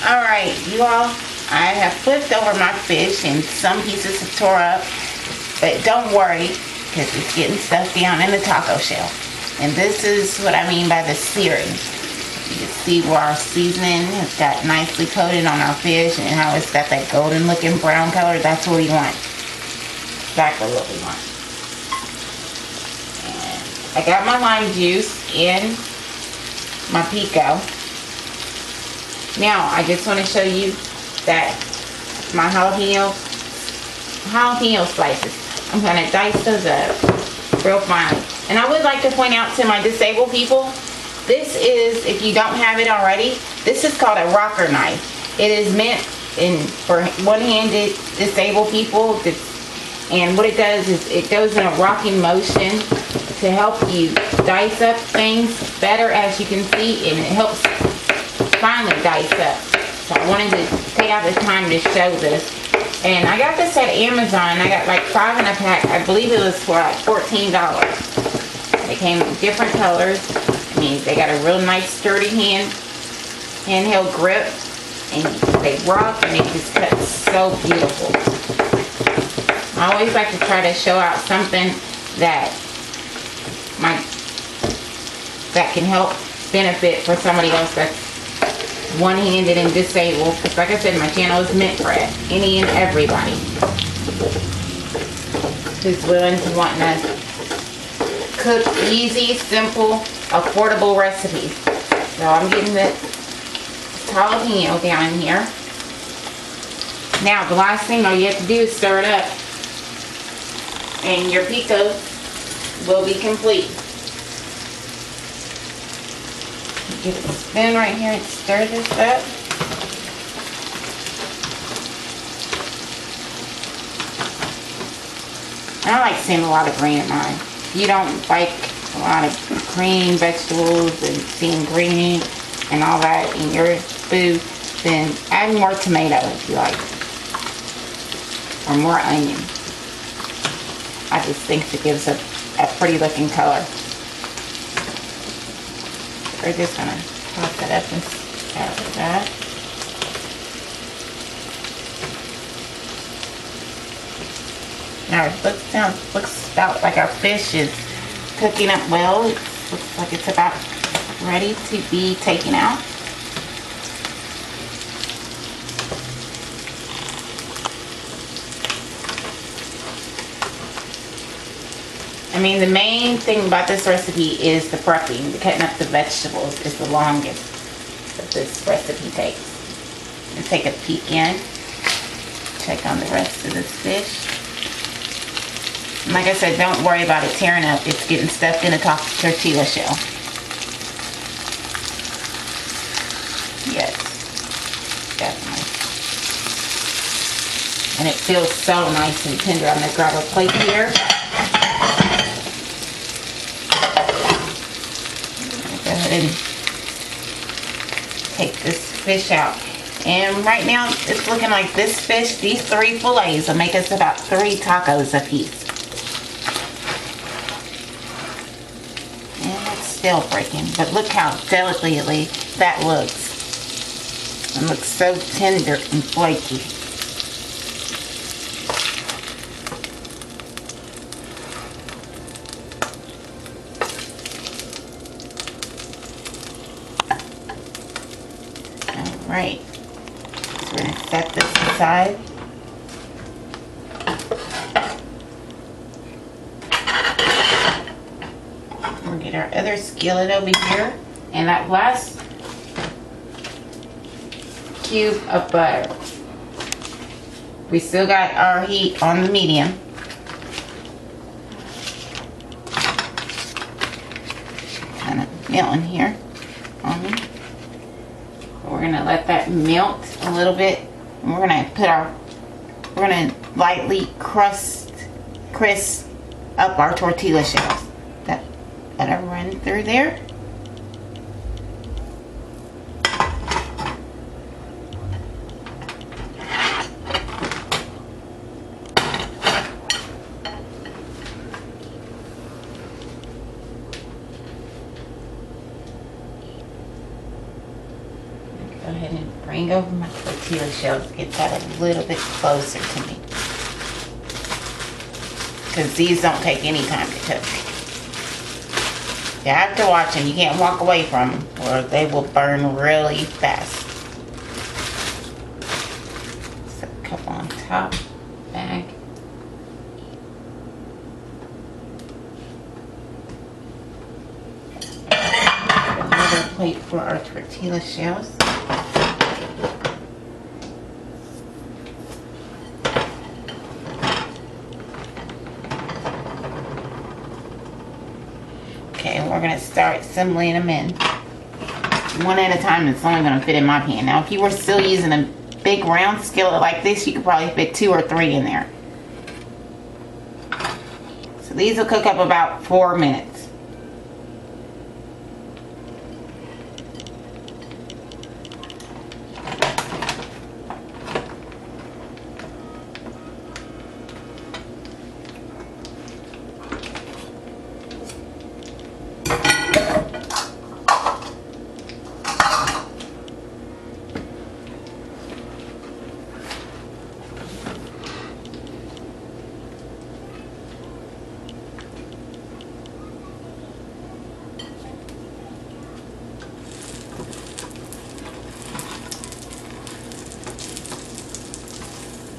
Alright, you all, I have flipped over my fish and some pieces have tore up. But don't worry, because it's getting stuff down in the taco shell. And this is what I mean by the searing. You can see where our seasoning has got nicely coated on our fish and how it's got that golden looking brown color. That's what we want. Exactly what we want. And I got my lime juice in my pico. Now I just want to show you that my jalapeno slices. I'm going to dice those up real finely. And I would like to point out to my disabled people, this is, if you don't have it already, this is called a rocker knife. It is meant for one-handed disabled people. And what it does is it goes in a rocking motion to help you dice up things better, as you can see, and it helps finally dice up. So I wanted to take out the time to show this. And I got this at Amazon. I got like 5 in a pack. I believe it was for like $14. They came in different colors. I mean, they got a real nice sturdy handheld grip. And they rock and it just cuts so beautiful. I always like to try to show out something that can help benefit for somebody else that's one-handed and disabled, because like I said, my channel is meant for any and everybody who's willing to want to cook easy, simple, affordable recipes. So I'm getting the jalapeno down in here. Now the last thing all you have to do is stir it up and your pico will be complete. Get a spoon right here and stir this up. I like seeing a lot of green in mine. If you don't like a lot of green vegetables and seeing green and all that in your food, then add more tomato if you like. Or more onion. I just think it gives a pretty looking color. We're just going to toss it up and start with that. Now it looks about like our fish is cooking up well. It looks like it's about ready to be taken out. I mean, the main thing about this recipe is the prepping. The cutting up the vegetables is the longest that this recipe takes. And take a peek in. Check on the rest of this fish. And like I said, don't worry about it tearing up. It's getting stuffed in a tortilla shell. Yes, definitely. And it feels so nice and tender. I'm going to grab a plate here. And take this fish out. And right now it's looking like this fish, these 3 fillets will make us about 3 tacos a piece. And it's still breaking, but look how delicately that looks. It looks so tender and flaky. Right, so we're going to set this aside. We'll get our other skillet over here, and that last cube of butter. We still got our heat on the medium. Kind of melting here on me. We're going to let that melt a little bit, and we're going to lightly crisp up our tortilla shells. Let it run through there. Go ahead and bring over my tortilla shells, get that a little bit closer to me. Because these don't take any time to cook. You have to watch them. You can't walk away from them or they will burn really fast. So a couple on top, back. Another plate for our tortilla shells. Okay, and we're going to start assembling them in. One at a time, it's only going to fit in my pan. Now, if you were still using a big round skillet like this, you could probably fit 2 or 3 in there. So these will cook up about 4 minutes.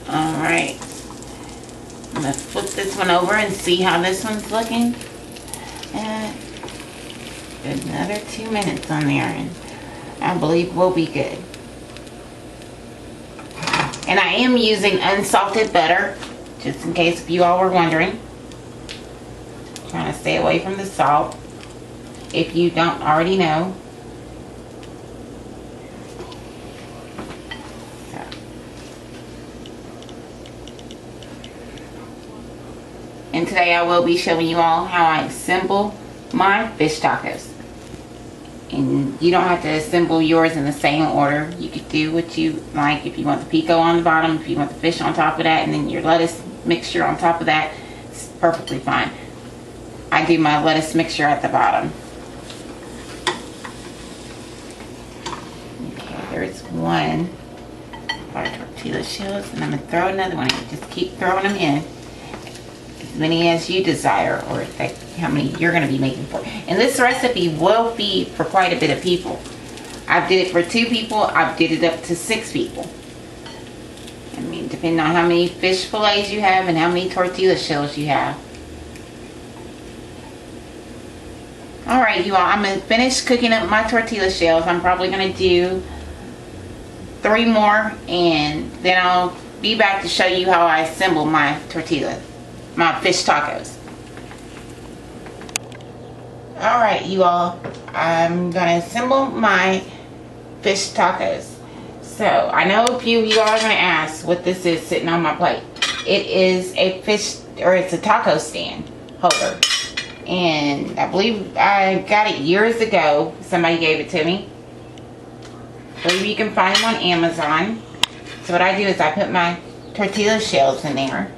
Alright, I'm going to flip this one over and see how this one's looking. And another 2 minutes on there, and I believe we'll be good. And I am using unsalted butter, just in case if you all were wondering. Trying to stay away from the salt, if you don't already know. And today I will be showing you all how I assemble my fish tacos. And you don't have to assemble yours in the same order. You could do what you like. If you want the pico on the bottom, if you want the fish on top of that, and then your lettuce mixture on top of that, it's perfectly fine. I do my lettuce mixture at the bottom. Okay, there's one of our tortilla shells, and I'm going to throw another one in. Just keep throwing them in. As many as you desire, or how many you're going to be making for. And this recipe will feed for quite a bit of people. I did it for 2 people. I've did it up to 6 people. I mean, depending on how many fish fillets you have and how many tortilla shells you have. Alright, you all, I'm going to finish cooking up my tortilla shells. I'm probably going to do 3 more, and then I'll be back to show you how I assemble my fish tacos. Alright, you all, I'm going to assemble my fish tacos. So, I know a few of you all are going to ask what this is sitting on my plate. It is a it's a taco stand holder. And I believe I got it years ago. Somebody gave it to me. I believe you can find them on Amazon. So what I do is I put my tortilla shells in there.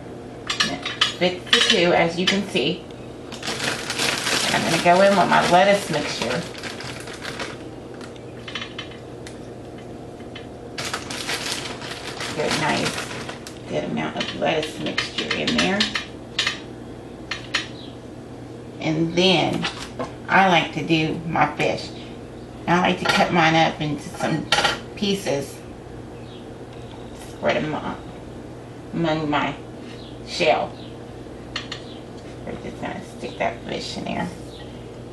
Fits the 2, as you can see. And I'm going to go in with my lettuce mixture. Good, nice, good amount of lettuce mixture in there. And then I like to do my fish. I like to cut mine up into some pieces. Spread them among my shell. We're just going to stick that fish in there.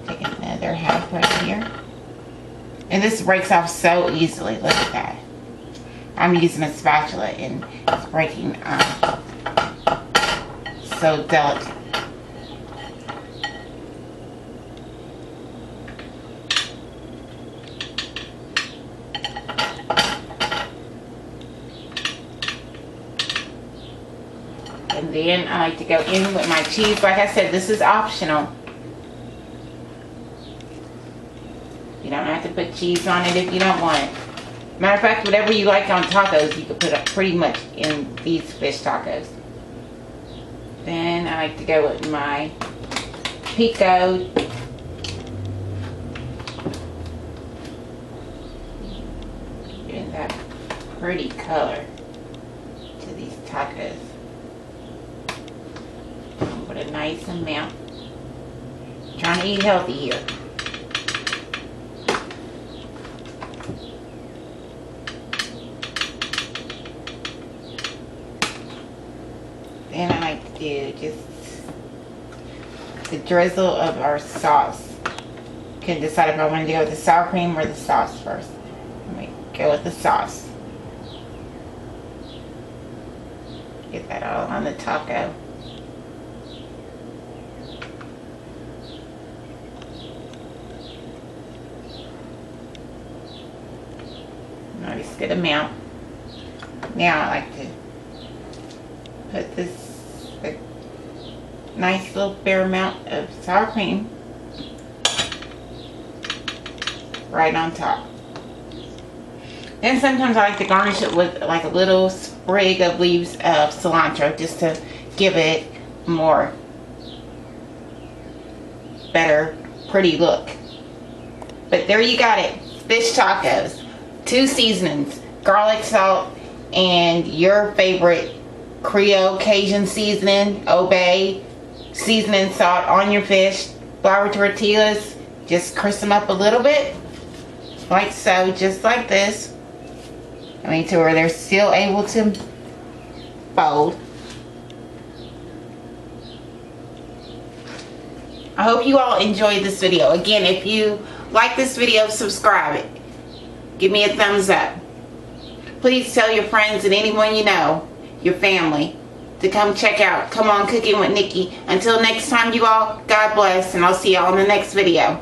Take another half right here. And this breaks off so easily. Look at that. I'm using a spatula and it's breaking so delicate. And then I like to go in with my cheese. Like I said, this is optional. You don't have to put cheese on it if you don't want it. Matter of fact, whatever you like on tacos, you can put it pretty much in these fish tacos. Then I like to go with my pico. Get that pretty color to these tacos. Put a nice amount. Trying to eat healthy here. Then I like to do just the drizzle of our sauce. You can decide if I want to go with the sour cream or the sauce first. Let me go with the sauce. Get that all on the taco. Nice good amount. Now I like to put this nice little fair amount of sour cream right on top. Then sometimes I like to garnish it with like a little sprig of leaves of cilantro just to give it more better, pretty look. But there you got it. Fish tacos. 2 seasonings. Garlic salt and your favorite Creole Cajun seasoning, Obey seasoning salt on your fish. Flour tortillas. Just crisp them up a little bit. Like so, just like this. I mean, to where they're still able to fold. I hope you all enjoyed this video. Again, if you like this video, subscribe it. Give me a thumbs up. Please tell your friends and anyone you know, your family, to come check out Come On Cooking with Nikki. Until next time, you all, God bless, and I'll see y'all in the next video.